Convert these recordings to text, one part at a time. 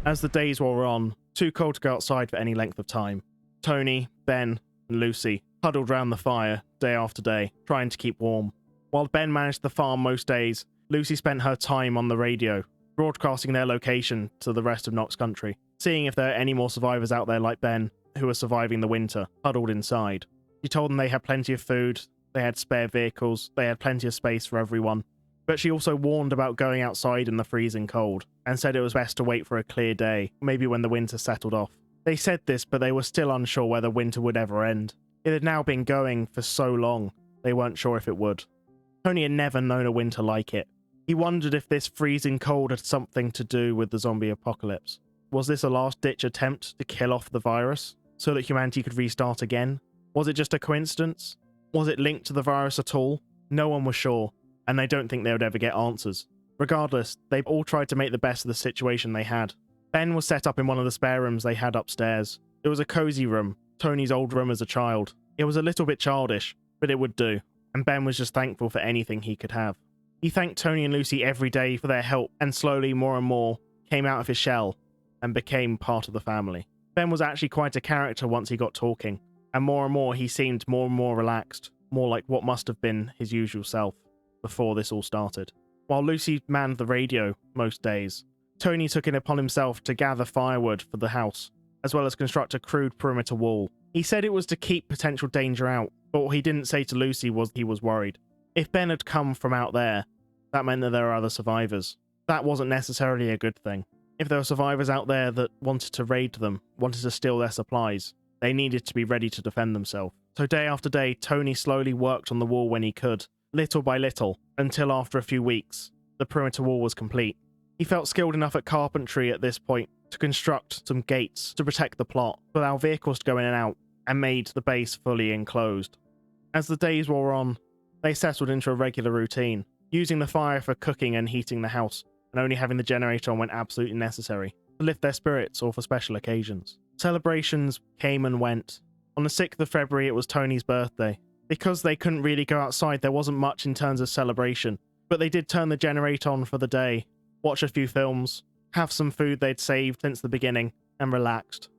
As the days wore on, too cold to go outside for any length of time, Tony, Ben, and Lucy huddled round the fire day after day, trying to keep warm. While Ben managed the farm most days, Lucy spent her time on the radio, broadcasting their location to the rest of Knox Country, seeing if there are any more survivors out there like Ben who are surviving the winter, huddled inside. She told them they had plenty of food, they had spare vehicles, they had plenty of space for everyone. But she also warned about going outside in the freezing cold, and said it was best to wait for a clear day, maybe when the winter settled off. They said this, but they were still unsure whether winter would ever end. It had now been going for so long, they weren't sure if it would. Tony had never known a winter like it. He wondered if this freezing cold had something to do with the zombie apocalypse. Was this a last-ditch attempt to kill off the virus, so that humanity could restart again? Was it just a coincidence? Was it linked to the virus at all? No one was sure, and they don't think they would ever get answers. Regardless, they've all tried to make the best of the situation they had. Ben was set up in one of the spare rooms they had upstairs. It was a cozy room, Tony's old room as a child. It was a little bit childish, but it would do, and Ben was just thankful for anything he could have. He thanked Tony and Lucy every day for their help, and slowly, more and more, came out of his shell and became part of the family. Ben was actually quite a character once he got talking, and more he seemed more and more relaxed, more like what must have been his usual self before this all started. While Lucy manned the radio most days, Tony took it upon himself to gather firewood for the house, as well as construct a crude perimeter wall. He said it was to keep potential danger out, but what he didn't say to Lucy was he was worried. If Ben had come from out there, that meant that there were other survivors. That wasn't necessarily a good thing. If there were survivors out there that wanted to raid them, wanted to steal their supplies, they needed to be ready to defend themselves. So day after day, Tony slowly worked on the wall when he could, little by little, until after a few weeks, the perimeter wall was complete. He felt skilled enough at carpentry at this point to construct some gates to protect the plot, to allow vehicles to go in and out, and made the base fully enclosed. As the days wore on, they settled into a regular routine, using the fire for cooking and heating the house, and only having the generator on when absolutely necessary, to lift their spirits or for special occasions. Celebrations came and went. On the 6th of February, it was Tony's birthday. Because they couldn't really go outside, there wasn't much in terms of celebration, but they did turn the generator on for the day, watch a few films, have some food they'd saved since the beginning, and relaxed.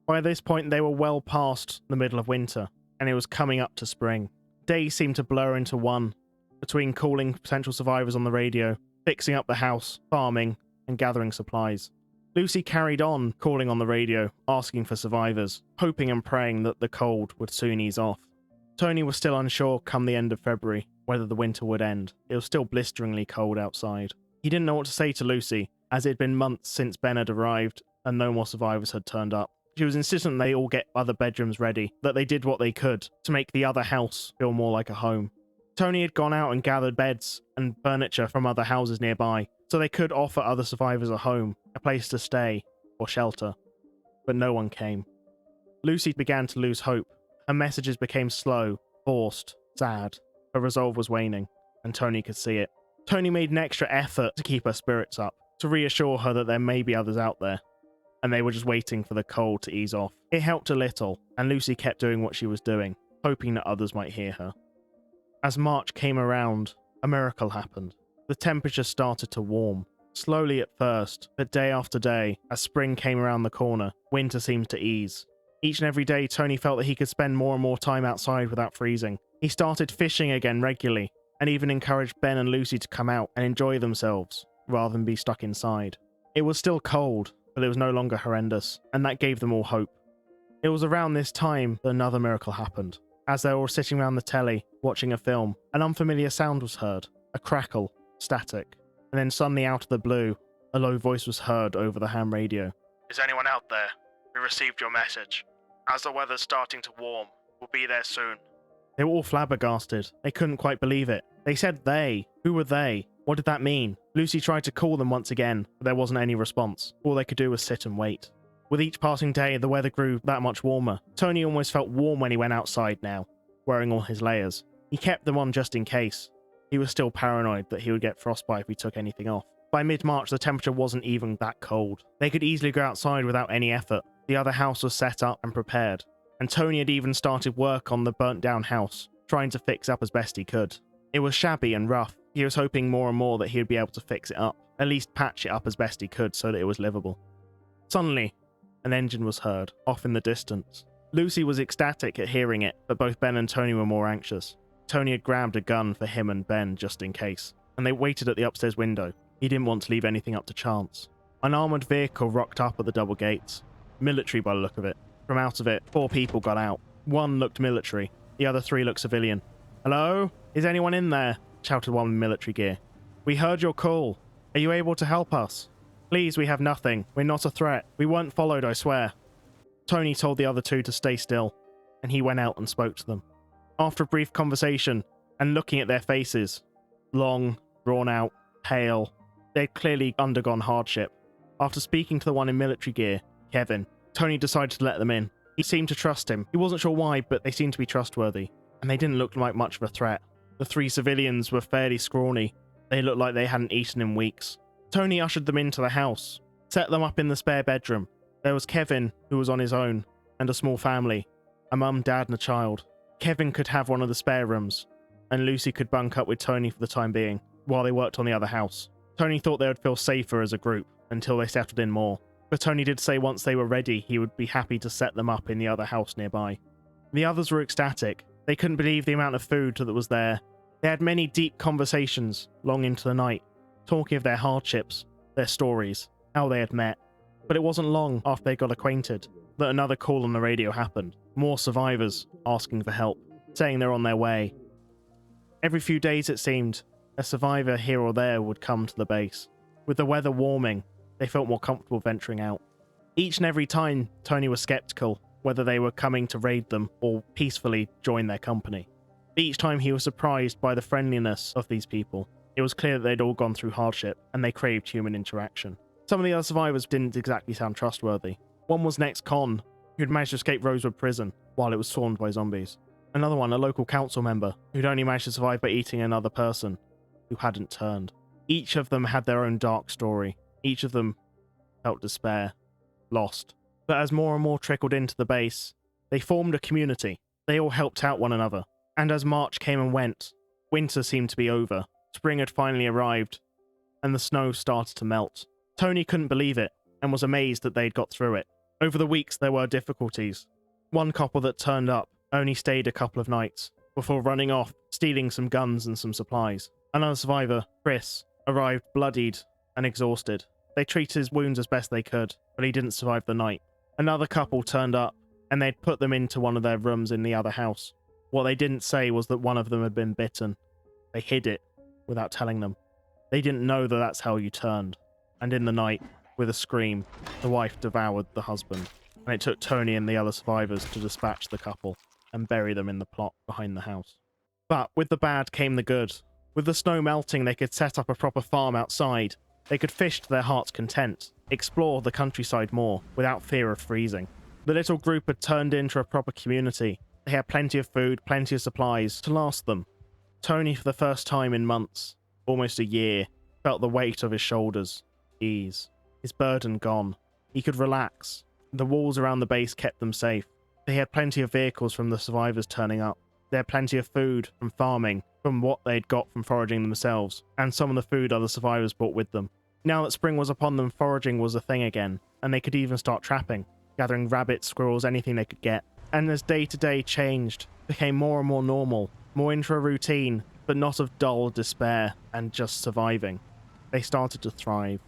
By this point, they were well past the middle of winter, and it was coming up to spring. Days seemed to blur into one, between calling potential survivors on the radio, fixing up the house, farming, and gathering supplies. Lucy carried on calling on the radio, asking for survivors, hoping and praying that the cold would soon ease off. Tony was still unsure come the end of February whether the winter would end. It was still blisteringly cold outside. He didn't know what to say to Lucy, as it had been months since Ben had arrived and no more survivors had turned up. She was insistent they all get other bedrooms ready, that they did what they could to make the other house feel more like a home. Tony had gone out and gathered beds and furniture from other houses nearby, so they could offer other survivors a home, a place to stay, or shelter. But no one came. Lucy began to lose hope. Her messages became slow, forced, sad. Her resolve was waning, and Tony could see it. Tony made an extra effort to keep her spirits up, to reassure her that there may be others out there, and they were just waiting for the cold to ease off. It helped a little, and Lucy kept doing what she was doing, hoping that others might hear her. As March came around, a miracle happened. The temperature started to warm, slowly at first, but day after day, as spring came around the corner, winter seemed to ease. Each and every day, Tony felt that he could spend more and more time outside without freezing. He started fishing again regularly, and even encouraged Ben and Lucy to come out and enjoy themselves, rather than be stuck inside. It was still cold, but it was no longer horrendous, and that gave them all hope. It was around this time that another miracle happened. As they were all sitting around the telly, watching a film, an unfamiliar sound was heard, a crackle, static, and then suddenly out of the blue, a low voice was heard over the ham radio. "Is anyone out there? We received your message. As the weather's starting to warm, we'll be there soon." They were all flabbergasted. They couldn't quite believe it. They said they. Who were they? What did that mean? Lucy tried to call them once again, but there wasn't any response. All they could do was sit and wait. With each passing day, the weather grew that much warmer. Tony almost felt warm when he went outside now, wearing all his layers. He kept them on just in case. He was still paranoid that he would get frostbite if he took anything off. By mid-March, the temperature wasn't even that cold. They could easily go outside without any effort. The other house was set up and prepared, and Tony had even started work on the burnt-down house, trying to fix up as best he could. It was shabby and rough. He was hoping more and more that he would be able to fix it up, at least patch it up as best he could so that it was livable. Suddenly, an engine was heard, off in the distance. Lucy was ecstatic at hearing it, but both Ben and Tony were more anxious. Tony had grabbed a gun for him and Ben just in case, and they waited at the upstairs window. He didn't want to leave anything up to chance. An armoured vehicle rocked up at the double gates. Military by the look of it. From out of it, 4 people got out. 1 looked military, the other 3 looked civilian. "Hello? Is anyone in there?" shouted one in military gear. "We heard your call. Are you able to help us?" "Please, we have nothing. We're not a threat. We weren't followed, I swear." Tony told the other 2 to stay still, and he went out and spoke to them. After a brief conversation, and looking at their faces, long, drawn out, pale, they'd clearly undergone hardship. After speaking to the one in military gear, Kevin, Tony decided to let them in. He seemed to trust him. He wasn't sure why, but they seemed to be trustworthy, and they didn't look like much of a threat. The 3 civilians were fairly scrawny. They looked like they hadn't eaten in weeks. Tony ushered them into the house, set them up in the spare bedroom. There was Kevin, who was on his own, and a small family, a mum, dad, and a child. Kevin could have one of the spare rooms, and Lucy could bunk up with Tony for the time being, while they worked on the other house. Tony thought they would feel safer as a group, until they settled in more. But Tony did say once they were ready, he would be happy to set them up in the other house nearby. The others were ecstatic. They couldn't believe the amount of food that was there. They had many deep conversations, long into the night, talking of their hardships, their stories, how they had met. But it wasn't long after they got acquainted that another call on the radio happened. More survivors asking for help, saying they're on their way. Every few days, it seemed, a survivor here or there would come to the base. With the weather warming, they felt more comfortable venturing out. Each and every time, Tony was skeptical whether they were coming to raid them or peacefully join their company. Each time he was surprised by the friendliness of these people. It was clear that they'd all gone through hardship, and they craved human interaction. Some of the other survivors didn't exactly sound trustworthy. One was an ex-con, who'd managed to escape Rosewood Prison while it was swarmed by zombies. Another one, a local council member, who'd only managed to survive by eating another person who hadn't turned. Each of them had their own dark story. Each of them felt despair, lost. But as more and more trickled into the base, they formed a community. They all helped out one another. And as March came and went, winter seemed to be over. Spring had finally arrived, and the snow started to melt. Tony couldn't believe it, and was amazed that they'd got through it. Over the weeks, there were difficulties. One couple that turned up only stayed a couple of nights, before running off, stealing some guns and some supplies. Another survivor, Chris, arrived bloodied and exhausted. They treated his wounds as best they could, but he didn't survive the night. Another couple turned up, and they'd put them into one of their rooms in the other house. What they didn't say was that one of them had been bitten. They hid it without telling them. They didn't know that that's how you turned. And in the night, with a scream, the wife devoured the husband, and it took Tony and the other survivors to dispatch the couple and bury them in the plot behind the house. But with the bad came the good. With the snow melting, they could set up a proper farm outside. They could fish to their heart's content, explore the countryside more without fear of freezing. The little group had turned into a proper community. They had plenty of food, plenty of supplies to last them. Tony, for the first time in months, almost a year, felt the weight of his shoulders ease. His burden gone. He could relax. The walls around the base kept them safe. They had plenty of vehicles from the survivors turning up. They had plenty of food from farming, from what they'd got from foraging themselves, and some of the food other survivors brought with them. Now that spring was upon them, foraging was a thing again, and they could even start trapping, gathering rabbits, squirrels, anything they could get. And as day-to-day changed, became more and more normal, more into a routine, but not of dull despair and just surviving. They started to thrive.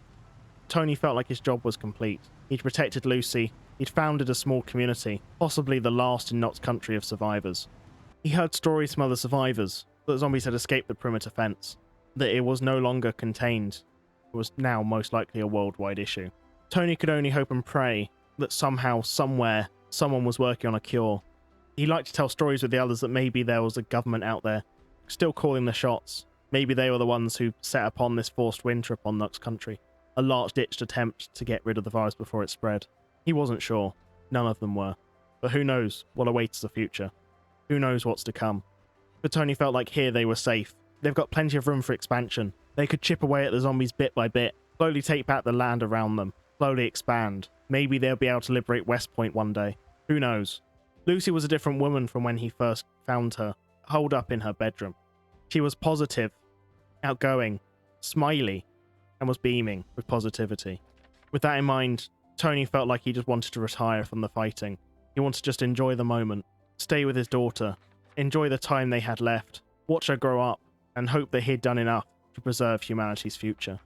Tony felt like his job was complete. He'd protected Lucy. He'd founded a small community, possibly the last in Knox Country of survivors. He heard stories from other survivors that zombies had escaped the perimeter fence, that it was no longer contained. It was now most likely a worldwide issue. Tony could only hope and pray that somehow, somewhere, someone was working on a cure. He liked to tell stories with the others that maybe there was a government out there, still calling the shots. Maybe they were the ones who set upon this forced winter upon Knox Country. A last-ditched attempt to get rid of the virus before it spread. He wasn't sure. None of them were. But who knows what awaits the future? Who knows what's to come? But Tony felt like here they were safe. They've got plenty of room for expansion. They could chip away at the zombies bit by bit, slowly take back the land around them, slowly expand. Maybe they'll be able to liberate Westpoint one day. Who knows? Lucy was a different woman from when he first found her, holed up in her bedroom. She was positive, outgoing, smiley, and was beaming with positivity. With that in mind, Tony felt like he just wanted to retire from the fighting. He wanted to just enjoy the moment, stay with his daughter, enjoy the time they had left, watch her grow up, and hope that he'd done enough to preserve humanity's future.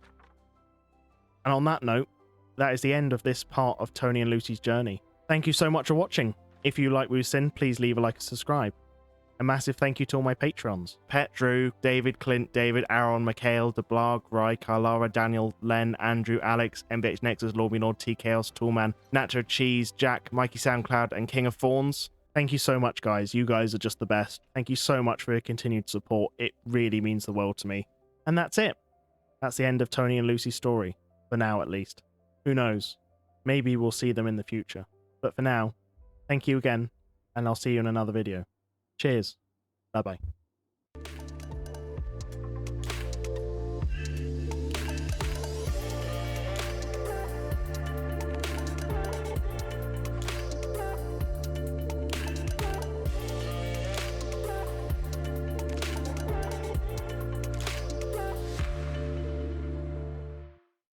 And on that note, that is the end of this part of Tony and Lucy's journey. Thank you so much for watching. If you like what we've seen, please leave a like and subscribe. A massive thank you to all my patrons: Pet Drew, David, Clint, David, Aaron, Mikhail, DeBlarg, Rye, Carlara, Daniel, Len, Andrew, Alex, MBH Nexus, Lord Lord, T Chaos, Toolman, Nacho Cheese, Jack, Mikey SoundCloud, and King of Thorns. Thank you so much, guys. You guys are just the best. Thank you so much for your continued support. It really means the world to me. And that's it. That's the end of Tony and Lucy's story. For now, at least. Who knows? Maybe we'll see them in the future. But for now, thank you again, and I'll see you in another video. Cheers. Bye-bye.